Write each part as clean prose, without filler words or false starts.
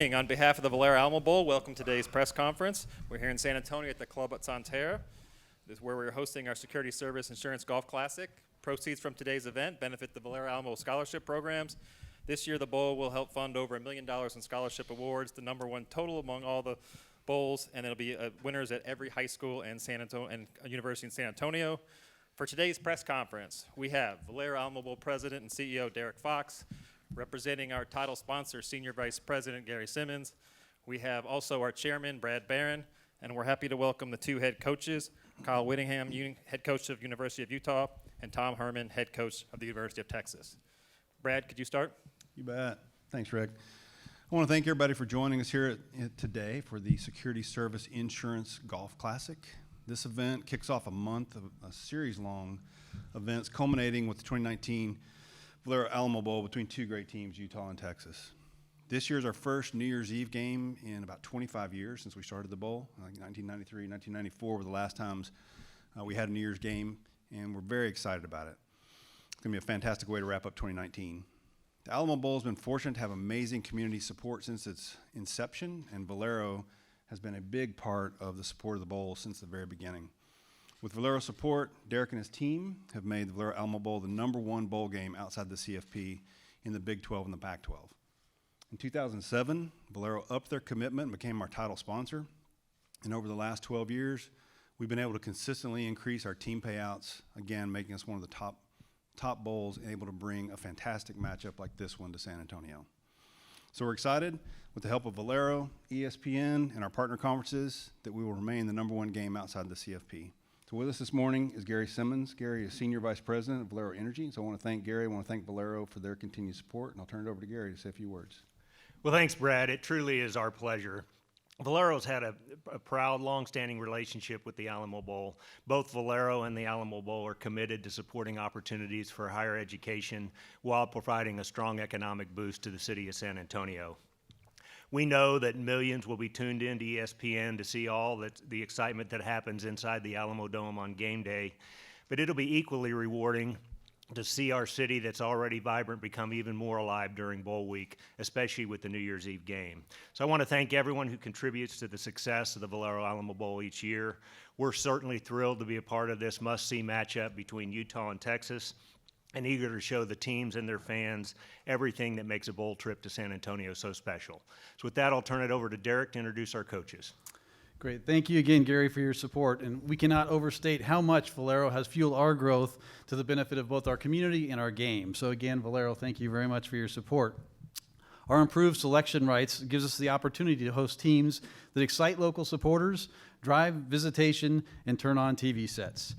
On behalf of the Valero Alamo Bowl, welcome to today's press conference. We're here in San Antonio at the Club at Santerre. This is where we're hosting our Security Service Insurance Golf Classic. Proceeds from today's event benefit the Valero Alamo scholarship programs. This year, the bowl will help fund over $1 million in scholarship awards, the number one total among all the bowls, and it'll be winners at every high school and university in San Antonio. For today's press conference, we have Valero Alamo Bowl President and CEO Derek Fox, representing our title sponsor, Senior Vice President Gary Simmons. We have also our chairman, Brad Barron, and we're happy to welcome the two head coaches, Kyle Whittingham, head coach of University of Utah, and Tom Herman, head coach of the University of Texas. Brad, could you start? You bet. Thanks, Rick. I want to thank everybody for joining us here today for the Security Service Insurance Golf Classic. This event kicks off a month of a series-long events culminating with the 2019 Valero Alamo Bowl between two great teams, Utah and Texas. This year is our first New Year's Eve game in about 25 years since we started the bowl. Like 1993, 1994 were the last times we had a New Year's game, and we're very excited about it. It's going to be a fantastic way to wrap up 2019. The Alamo Bowl has been fortunate to have amazing community support since its inception, and Valero has been a big part of the support of the bowl since the very beginning. With Valero support, Derek and his team have made the Valero Alamo Bowl the #1 bowl game outside the CFP in the Big 12 and the Pac-12. In 2007, Valero upped their commitment and became our title sponsor. And over the last 12 years, we've been able to consistently increase our team payouts, again, making us one of the top bowls and able to bring a fantastic matchup like this one to San Antonio. So we're excited, with the help of Valero, ESPN, and our partner conferences, that we will remain the #1 game outside the CFP. So with us this morning is Gary Simmons. Gary is Senior Vice President of Valero Energy. So I want to thank Gary. I want to thank Valero for their continued support. And I'll turn it over to Gary to say a few words. Well, thanks, Brad. It truly is our pleasure. Valero's had a proud, long-standing relationship with the Alamo Bowl. Both Valero and the Alamo Bowl are committed to supporting opportunities for higher education while providing a strong economic boost to the city of San Antonio. We know that millions will be tuned in to ESPN to see all the excitement that happens inside the Alamo Dome on game day, but it'll be equally rewarding to see our city that's already vibrant become even more alive during bowl week, especially with the New Year's Eve game. So I want to thank everyone who contributes to the success of the Valero Alamo Bowl each year. We're certainly thrilled to be a part of this must-see matchup between Utah and Texas, and eager to show the teams and their fans everything that makes a bowl trip to San Antonio so special. So with that, I'll turn it over to Derek to introduce our coaches. Great. Thank you again, Gary, for your support. And we cannot overstate how much Valero has fueled our growth to the benefit of both our community and our game. So again, Valero, thank you very much for your support. Our improved selection rights gives us the opportunity to host teams that excite local supporters, drive visitation, and turn on TV sets.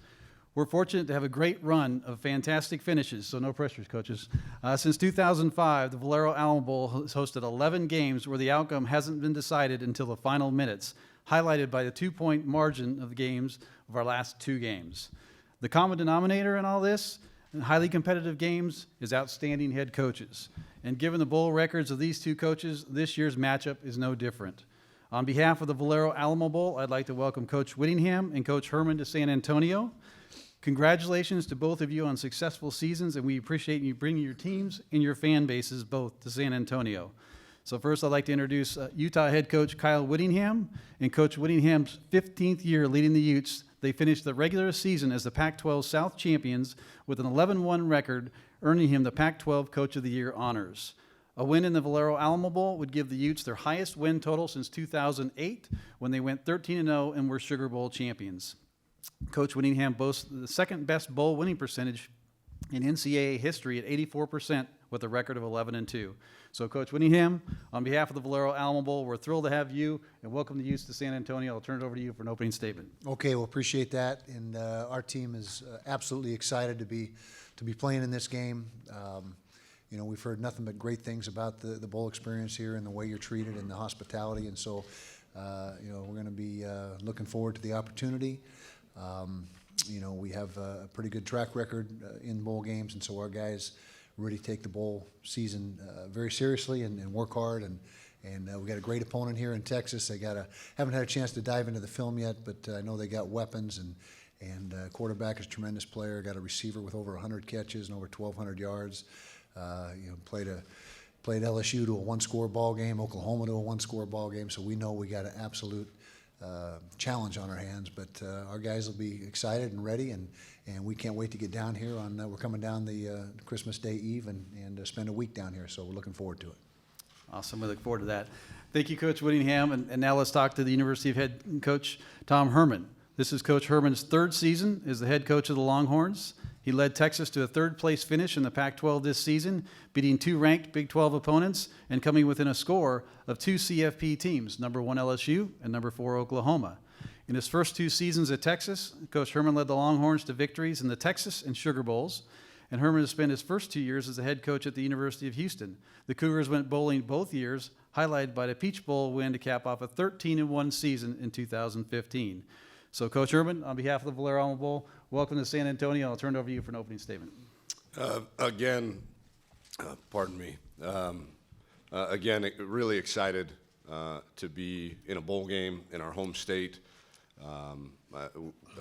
We're fortunate to have a great run of fantastic finishes, so no pressures, coaches. Since 2005, the Valero Alamo Bowl has hosted 11 games where the outcome hasn't been decided until the final minutes, highlighted by the 2-point margin of the games of our last 2 games. The common denominator in all this, in highly competitive games, is outstanding head coaches. And given the bowl records of these two coaches, this year's matchup is no different. On behalf of the Valero Alamo Bowl, I'd like to welcome Coach Whittingham and Coach Herman to San Antonio. Congratulations to both of you on successful seasons, and we appreciate you bringing your teams and your fan bases both to San Antonio. So first, I'd like to introduce Utah head coach Kyle Whittingham. In Coach Whittingham's 15th year leading the Utes, they finished the regular season as the Pac-12 South champions with an 11-1 record, earning him the Pac-12 Coach of the Year honors. A win in the Valero Alamo Bowl would give the Utes their highest win total since 2008, when they went 13-0 and were Sugar Bowl champions. Coach Whittingham boasts the second best bowl winning percentage in NCAA history at 84% with a record of 11-2. So Coach Whittingham, on behalf of the Valero Alamo Bowl, we're thrilled to have you and welcome the Utes to San Antonio. I'll turn it over to you for an opening statement. Okay, well, appreciate that, and our team is absolutely excited to be playing in this game. You know, we've heard nothing but great things about the bowl experience here and the way you're treated and the hospitality, and so you know, we're going to be looking forward to the opportunity. You know, we have a pretty good track record in bowl games, and so our guys really take the bowl season very seriously and work hard. And we got a great opponent here in Texas. Haven't had a chance to dive into the film yet, but I know they got weapons, and quarterback is a tremendous player. Got a receiver with over 100 catches and over 1,200 yards. You know, played a played LSU to a one-score ball game, Oklahoma to a one-score ball game, so we know we got an absolute challenge on our hands. But our guys will be excited and ready, and we can't wait to get down here. We're coming down the Christmas Day Eve and spend a week down here, so we're looking forward to it. Awesome. We look forward to that. Thank you, Coach Whittingham. And now let's talk to the University of head coach, Tom Herman. This is Coach Herman's third season as the head coach of the Longhorns. He led Texas to a third-place finish in the Pac-12 this season, beating 2 ranked Big 12 opponents and coming within a score of 2 CFP teams, number 1 LSU and number 4 Oklahoma. In his first 2 seasons at Texas, Coach Herman led the Longhorns to victories in the Texas and Sugar Bowls, and Herman has spent his first 2 years as the head coach at the University of Houston. The Cougars went bowling both years, highlighted by the Peach Bowl win to cap off a 13-1 season in 2015. So, Coach Herman, on behalf of the Valero Alamo Bowl, welcome to San Antonio. I'll turn it over to you for an opening statement. Pardon me. Again, really excited to be in a bowl game in our home state.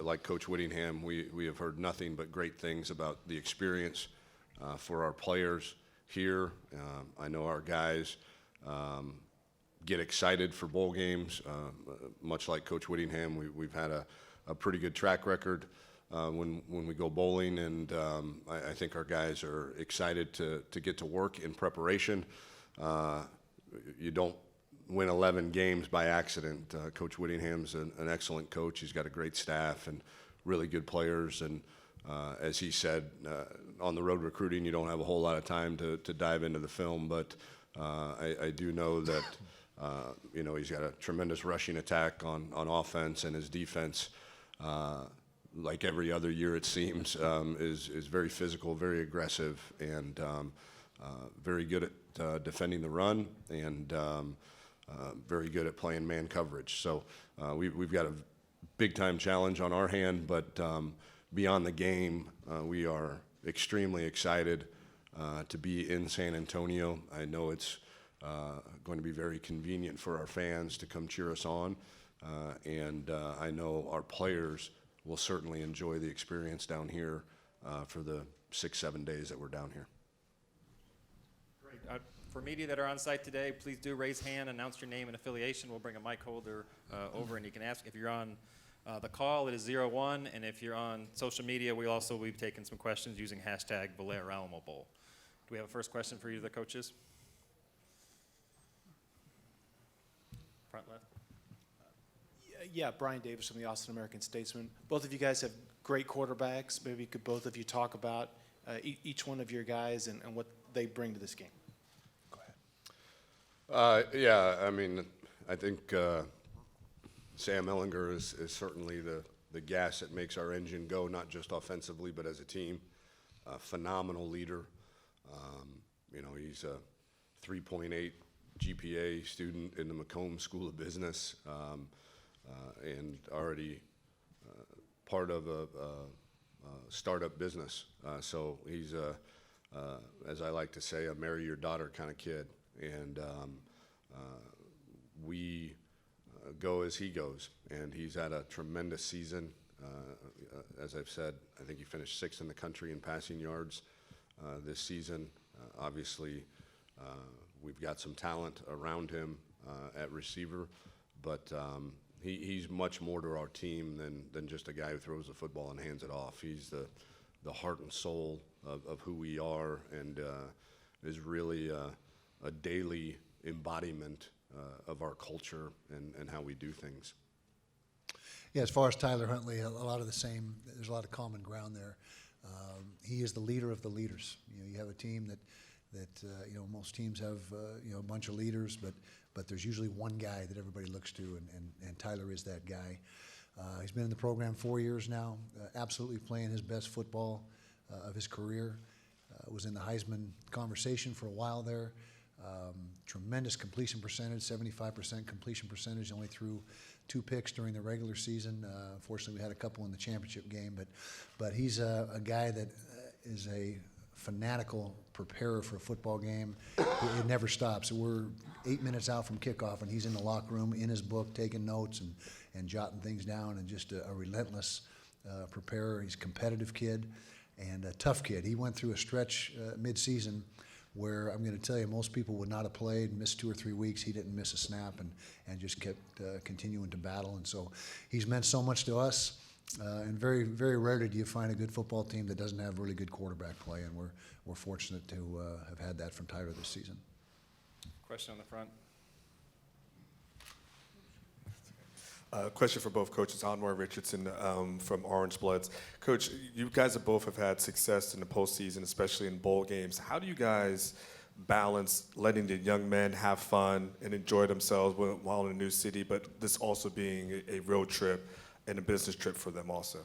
Like Coach Whittingham, we have heard nothing but great things about the experience for our players here. I know our guys get excited for bowl games, much like Coach Whittingham. We've had a pretty good track record when we go bowling, and I think our guys are excited to get to work in preparation. You don't win 11 games by accident. Coach Whittingham's an excellent coach. He's got a great staff and really good players, and as he said, on the road recruiting, you don't have a whole lot of time to dive into the film, but I do know that he's got a tremendous rushing attack on offense, and his defense, like every other year it seems, is very physical, very aggressive, and very good at defending the run, and very good at playing man coverage. So we've got a big-time challenge on our hand, but beyond the game, we are extremely excited to be in San Antonio. I know it's going to be very convenient for our fans to come cheer us on, and I know our players will certainly enjoy the experience down here for the 6-7 days that we're down here. Great. For media that are on site today, please do raise hand, announce your name and affiliation. We'll bring a mic holder over, and you can ask. If you're on the call, it is 01, and if you're on social media, we'll be taking some questions using hashtag Valero Alamo Bowl. Do we have a first question for either of the coaches? Front left. Yeah, Brian Davis from the Austin American Statesman. Both of you guys have great quarterbacks. Maybe could both of you talk about each one of your guys and what they bring to this game? Go ahead. Yeah, I mean, I think Sam Ellinger is certainly the gas that makes our engine go, not just offensively, but as a team. Phenomenal leader. He's a 3.8 GPA student in the Macomb School of Business, and already part of a startup business. So he's, as I like to say, a marry your daughter kind of kid. And we go as he goes. And he's had a tremendous season. As I've said, I think he finished 6th in the country in passing yards this season. Obviously, we've got some talent around him at receiver, but he's much more to our team than just a guy who throws the football and hands it off. He's the heart and soul of who we are, and is really a daily embodiment of our culture and how we do things. Yeah, as far as Tyler Huntley, a lot of the same. There's a lot of common ground there. He is the leader of the leaders. You have a team that most teams have a bunch of leaders, but there's usually one guy that everybody looks to, and Tyler is that guy. He's been in the program 4 years now, absolutely playing his best football of his career. Was in the Heisman conversation for a while there. Tremendous completion percentage, 75% completion percentage. Only threw 2 picks during the regular season. Unfortunately, we had a couple in the championship game, but he's a guy that is a fanatical preparer for a football game. It never stops. We're 8 minutes out from kickoff, and he's in the locker room in his book taking notes and jotting things down, and just a relentless preparer. He's a competitive kid and a tough kid. He went through a stretch mid-season where I'm going to tell you, most people would not have played, missed 2 or 3 weeks. He didn't miss a snap and just kept continuing to battle. And so he's meant so much to us. And very, very rarely do you find a good football team that doesn't have really good quarterback play, and we're fortunate to have had that from Tyler this season. Question on the front. Question for both coaches. Anwar Richardson from Orange Bloods. Coach, you guys both have had success in the postseason, especially in bowl games. How do you guys balance letting the young men have fun and enjoy themselves while in a new city, but this also being a road trip and a business trip for them also?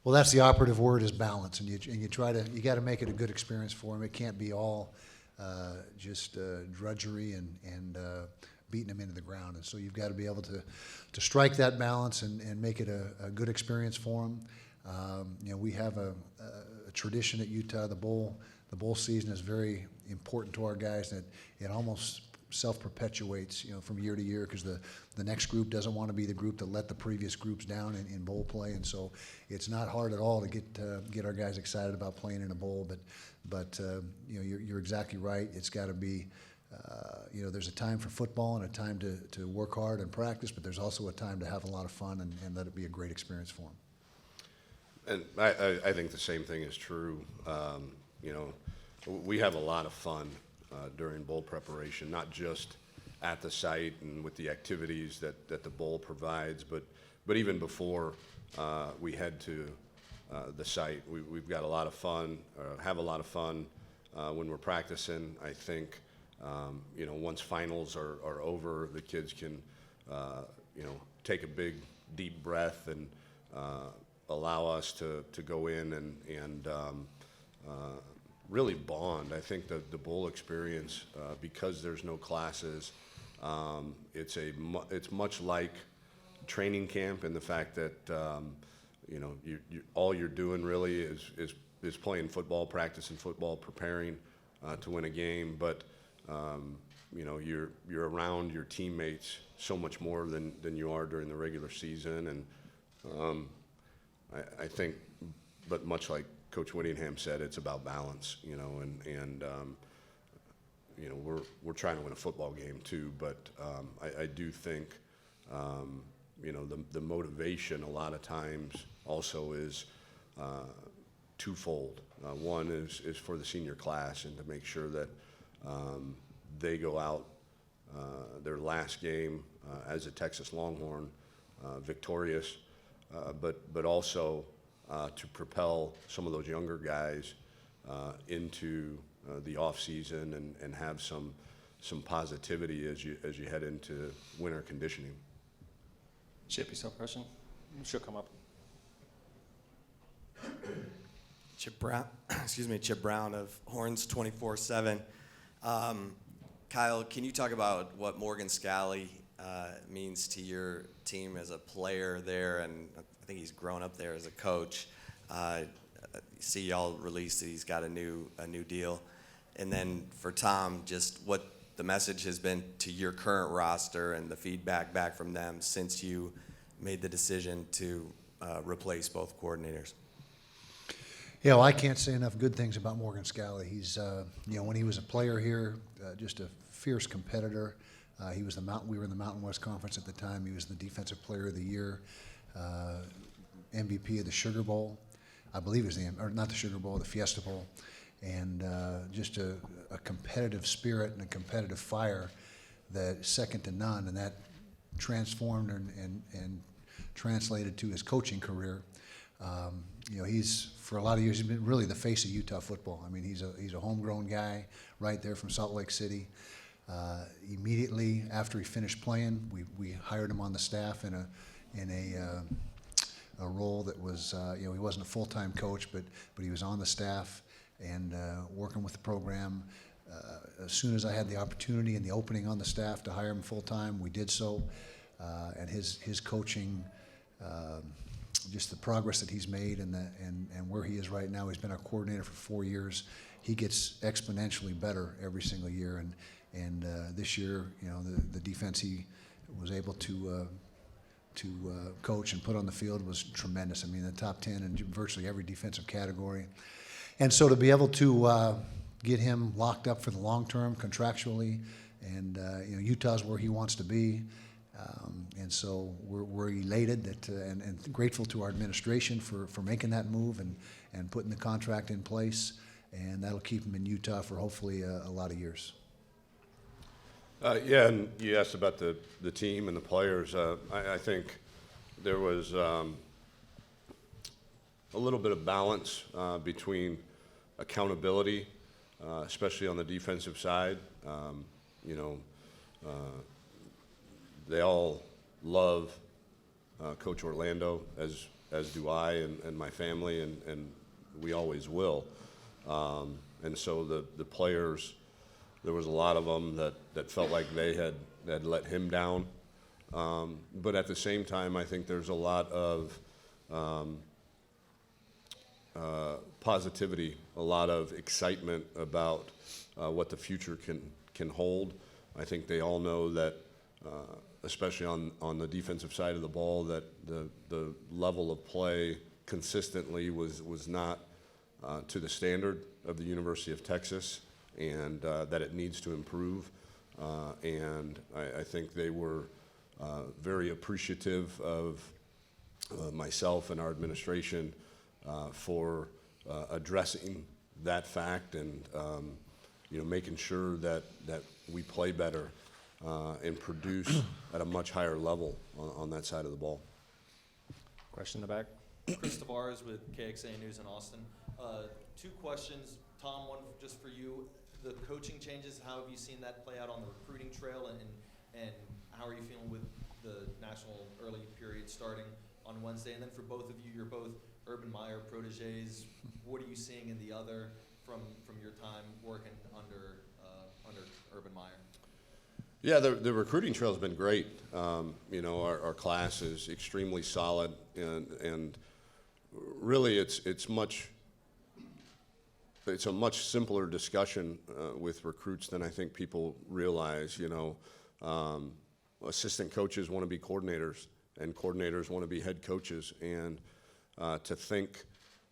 Well, that's the operative word, is balance, and you got to make it a good experience for them. It can't be all just drudgery and beating them into the ground. And so you've got to be able to strike that balance and make it a good experience for them. We have a tradition at Utah. The bowl season is very important to our guys, that it almost self-perpetuates, from year to year, because the next group doesn't want to be the group that let the previous groups down in bowl play. And so it's not hard at all to get our guys excited about playing in a bowl. But you're exactly right. It's got to be, there's a time for football and a time to work hard and practice, but there's also a time to have a lot of fun and let it be a great experience for them. And I think the same thing is true. We have a lot of fun during bowl preparation, not just at the site and with the activities that the bowl provides, but even before we head to the site. We've got a lot of fun, have a lot of fun when we're practicing. I think, once finals are over, the kids can, take a big, deep breath and allow us to go in and really bond. I think the bowl experience, because there's no classes, it's much like training camp in the fact that all you're doing really is playing football, practicing football, preparing to win a game. But you're around your teammates so much more than you are during the regular season, and I think, but much like Coach Whittingham said, it's about balance, and we're trying to win a football game too, but I do think, the motivation a lot of times also is twofold. One is for the senior class, and to make sure that they go out their last game as a Texas Longhorn victorious, but also to propel some of those younger guys into the off season and have some positivity as you head into winter conditioning. Chip, you still have a question? She'll come up. Chip Brown of Horns 24/7. Kyle, can you talk about what Morgan Scalli means to your team as a player there, and I think he's grown up there as a coach. See y'all released that he's got a new deal. And then for Tom, just what the message has been to your current roster and the feedback back from them since you made the decision to replace both coordinators. Yeah, well, I can't say enough good things about Morgan Scalli. He's, when he was a player here, just a fierce competitor. We were in the Mountain West Conference at the time. He was the Defensive Player of the Year, MVP of the Sugar Bowl. I believe it was not the Sugar Bowl, the Fiesta Bowl. And just a competitive spirit and a competitive fire that's second to none. And that transformed and translated to his coaching career. He's, for a lot of years, he's been really the face of Utah football. I mean, he's a homegrown guy right there from Salt Lake City. Immediately after he finished playing, we hired him on the staff in a role that was, he wasn't a full-time coach, but he was on the staff and working with the program. As soon as I had the opportunity and the opening on the staff to hire him full-time, we did so. And his coaching, just the progress that he's made and where he is right now. He's been our coordinator for 4 years. He gets exponentially better every single year. And this year, the defense he was able to coach and put on the field was tremendous. I mean, the top 10 in virtually every defensive category. And so to be able to get him locked up for the long term contractually, and Utah's where he wants to be. And so we're elated that, and grateful to our administration for making that move and putting the contract in place, and that'll keep him in Utah for hopefully a lot of years. Yeah, and you asked about the team and the players. I think there was a little bit of balance between accountability, especially on the defensive side. They all love Coach Orlando, as do I and my family, and we always will. And so the players, there was a lot of them that felt like they had let him down. But at the same time, I think there's a lot of positivity, a lot of excitement about what the future can hold. I think they all know that, especially on the defensive side of the ball, that the level of play consistently was not to the standard of the University of Texas, and that it needs to improve. And I think they were very appreciative of myself and our administration for addressing that fact, and making sure that we play better and produce at a much higher level on that side of the ball. Question in the back. Chris Tavares with KXA News in Austin. Two questions. Tom, one just for you. The coaching changes, how have you seen that play out on the recruiting trail, and how are you feeling with the national early period starting on Wednesday? And then for both of you, you're both Urban Meyer proteges. What are you seeing in the other from your time working under Urban Meyer? Yeah, the recruiting trail has been great. Our class is extremely solid, and really it's a much simpler discussion with recruits than I think people realize. Assistant coaches want to be coordinators, and coordinators want to be head coaches, and to think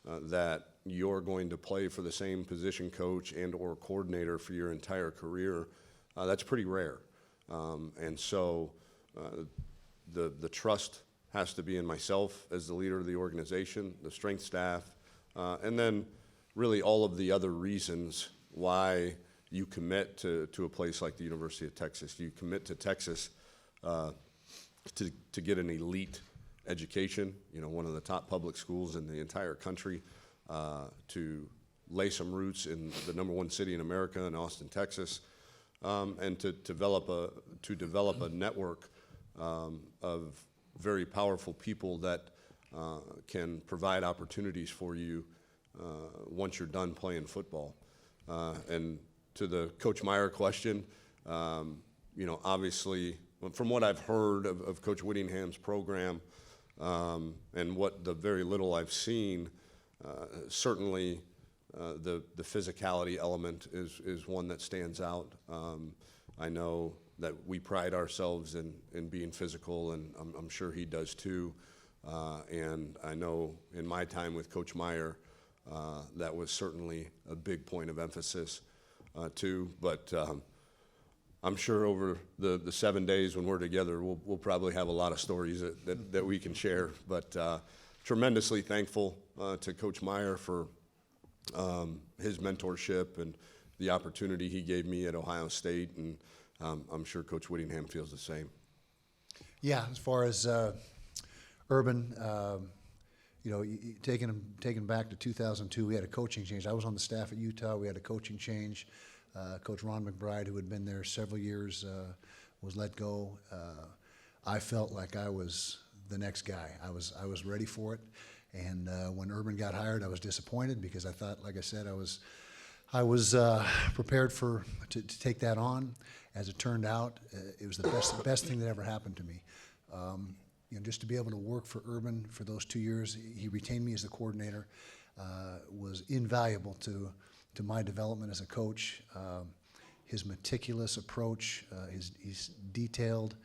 that you're going to play for the same position coach and or coordinator for your entire career, that's pretty rare. And so the trust has to be in myself as the leader of the organization, the strength staff, and then really all of the other reasons why you commit to a place like the University of Texas. You commit to Texas to get an elite education, one of the top public schools in the entire country, to lay some roots in the #1 city in America, in Austin, Texas, and to develop a network of very powerful people that can provide opportunities for you once you're done playing football. And to the Coach Meyer question, obviously, from what I've heard of Coach Whittingham's program, and what the very little I've seen, certainly the physicality element is one that stands out. I know that we pride ourselves in being physical, and I'm sure he does too. And I know in my time with Coach Meyer, that was certainly a big point of emphasis too. But I'm sure over the 7 days when we're together, we'll probably have a lot of stories that we can share. But tremendously thankful to Coach Meyer for his mentorship and the opportunity he gave me at Ohio State, and I'm sure Coach Whittingham feels the same. Yeah, as far as Urban, taking back to 2002, we had a coaching change. I was on the staff at Utah. We had a coaching change. Coach Ron McBride, who had been there several years, was let go. I felt like I was the next guy. I was ready for it. And when Urban got hired, I was disappointed because I thought, like I said, I was prepared to take that on. As it turned out, it was the best thing that ever happened to me. Just to be able to work for Urban for those 2 years, he retained me as the coordinator, was invaluable to my development as a coach. His meticulous approach, his detailed,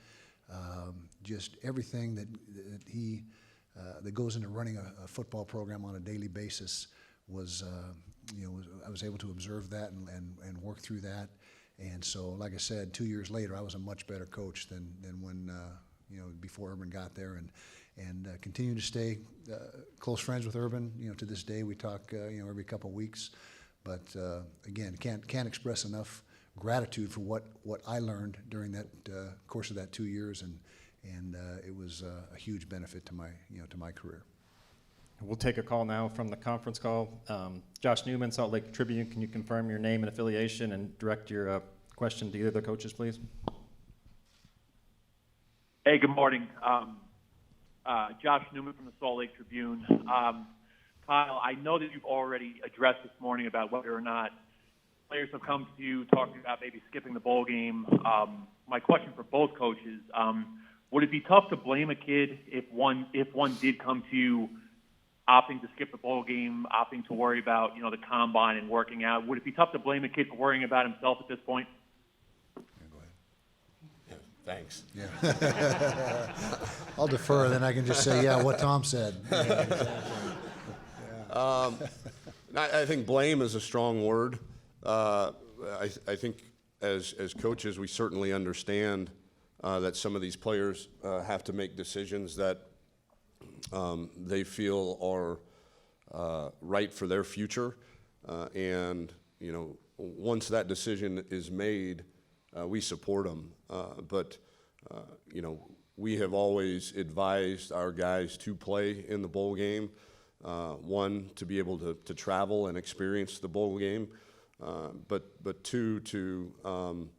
just everything that goes into running a football program on a daily basis was I was able to observe that and work through that. And so, like I said, 2 years later, I was a much better coach than when before Urban got there, and continue to stay close friends with Urban. To this day, we talk every couple of weeks. But again, can't express enough gratitude for what I learned during that course of that 2 years, and it was a huge benefit to my career. We'll take a call now from the conference call. Josh Newman, Salt Lake Tribune, can you confirm your name and affiliation and direct your question to either of the coaches, please? Hey, good morning. Josh Newman from the Salt Lake Tribune. Kyle, I know that you've already addressed this morning about whether or not players have come to you talking about maybe skipping the bowl game. My question for both coaches, would it be tough to blame a kid if one did come to you opting to skip the bowl game, opting to worry about, the combine and working out? Would it be tough to blame a kid for worrying about himself at this point? Thanks. Yeah. I'll defer, then I can just say, what Tom said. I think blame is a strong word. I think as coaches, we certainly understand that some of these players have to make decisions that they feel are right for their future. And, once that decision is made, we support them. But we have always advised our guys to play in the bowl game. One, to be able to travel and experience the bowl game, but two, to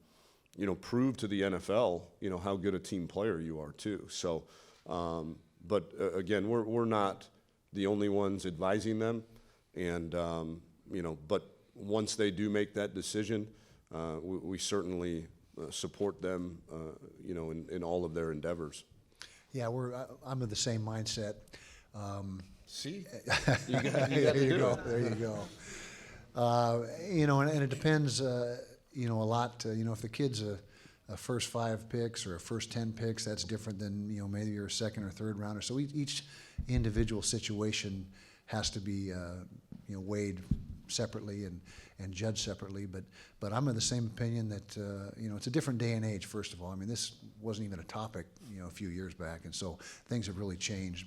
prove to the NFL how good a team player you are too. So, but again, we're not the only ones advising them, and but once they do make that decision, we certainly support them, in all of their endeavors. Yeah, I'm of the same mindset. See, There you go. And it depends, a lot. If the kid's a first 5 picks or a first 10 picks, that's different than maybe you're a second or third rounder. So each individual situation has to be weighed separately and judged separately. But I'm of the same opinion that it's a different day and age. First of all, I mean, this wasn't even a topic a few years back, and so things have really changed.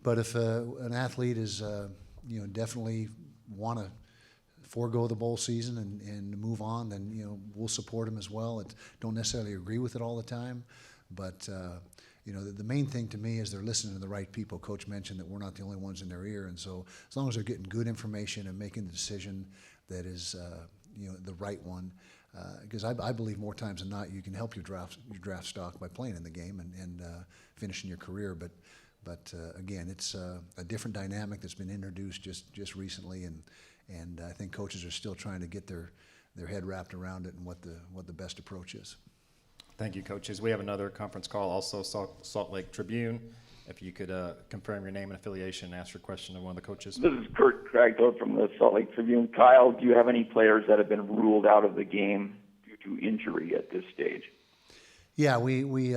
But if an athlete is definitely want to forego the bowl season and move on, then we'll support them as well. Don't necessarily agree with it all the time, but the main thing to me is they're listening to the right people. Coach mentioned that we're not the only ones in their ear, and so as long as they're getting good information and making the decision that is the right one, because I believe more times than not you can help your draft stock by playing in the game and finishing your career, but again, it's a different dynamic that's been introduced just recently, and I think coaches are still trying to get their head wrapped around it and what the best approach is. Thank you, coaches. We have another conference call, also Salt Lake Tribune. If you could confirm your name and affiliation and ask your question to one of the coaches. This is Kurt Kragthorpe from the Salt Lake Tribune. Kyle, do you have any players that have been ruled out of the game due to injury at this stage? Yeah, we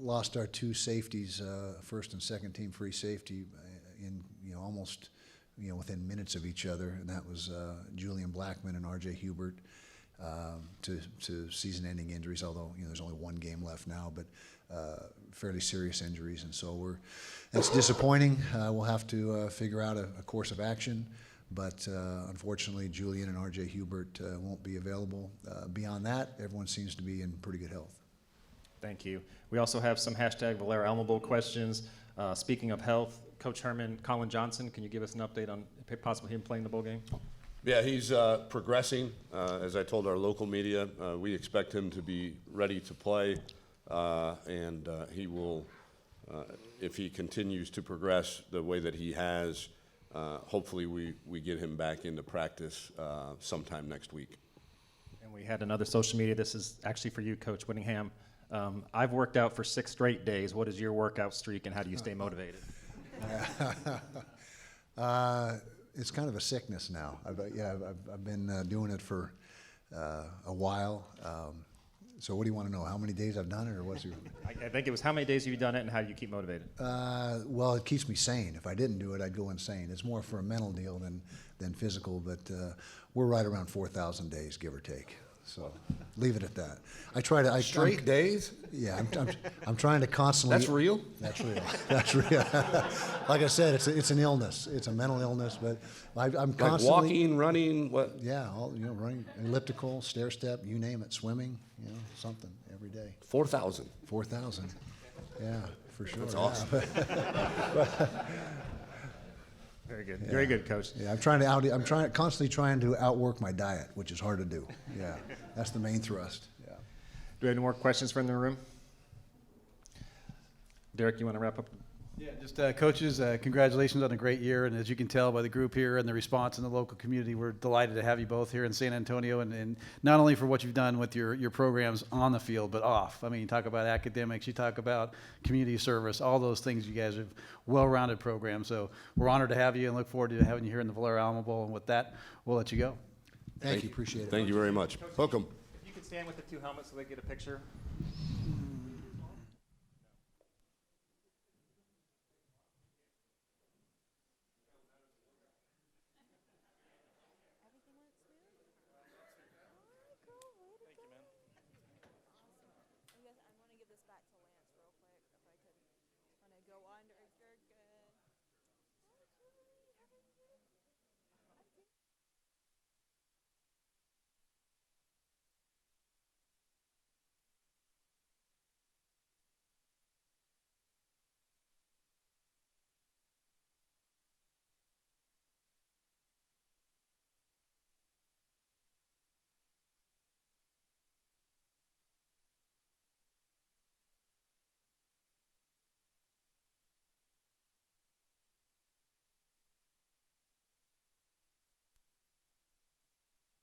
lost our 2 safeties, first and second team free safety, in almost within minutes of each other, and that was Julian Blackman and R.J. Hubert to season-ending injuries. Although there's only 1 game left now, but fairly serious injuries, and so that's disappointing. We'll have to figure out a course of action. But unfortunately, Julian and R.J. Hubert won't be available. Beyond that, everyone seems to be in pretty good health. Thank you. We also have some hashtag Valero Alamo Bowl questions. Speaking of health, Coach Herman, Colin Johnson, can you give us an update on possibly him playing the bowl game? Yeah, he's progressing. As I told our local media, we expect him to be ready to play, and he will, if he continues to progress the way that he has, hopefully we get him back into practice sometime next week. And we had another social media. This is actually for you, Coach Whittingham. I've worked out for 6 straight days. What is your workout streak, and how do you stay motivated? It's kind of a sickness now. I've been doing it for a while. So what do you want to know? How many days I've done it, or what's your? I think it was how many days have you done it, and how do you keep motivated? Well, it keeps me sane. If I didn't do it, I'd go insane. It's more for a mental deal than physical, but we're right around 4,000 days, give or take. So leave it at that. I try to Straight days? Yeah, I'm trying to constantly. That's real? That's real. That's real. Like I said, it's an illness. It's a mental illness, but I'm constantly. Like walking, running, what? Yeah, running, elliptical, stair step, you name it, swimming, something every day. 4,000. 4,000. Yeah, for sure. That's awesome. Very good. Very good, Coach. Yeah, constantly trying to outwork my diet, which is hard to do. Yeah, that's the main thrust. Yeah. Do we have any more questions from the room? Derek, you want to wrap up? Yeah, just coaches, congratulations on a great year. And as you can tell by the group here and the response in the local community, we're delighted to have you both here in San Antonio. And not only for what you've done with your programs on the field, but off. I mean, you talk about academics, you talk about community service, all those things. You guys have well-rounded programs. So we're honored to have you and look forward to having you here in the Valero Alamo Bowl. And with that, we'll let you go. Thank you. Appreciate it. Thank you very much. Welcome. If you could stand with the two helmets so they get a picture. I'm going to give this back to Lance real quick if I could. I'm going to go under.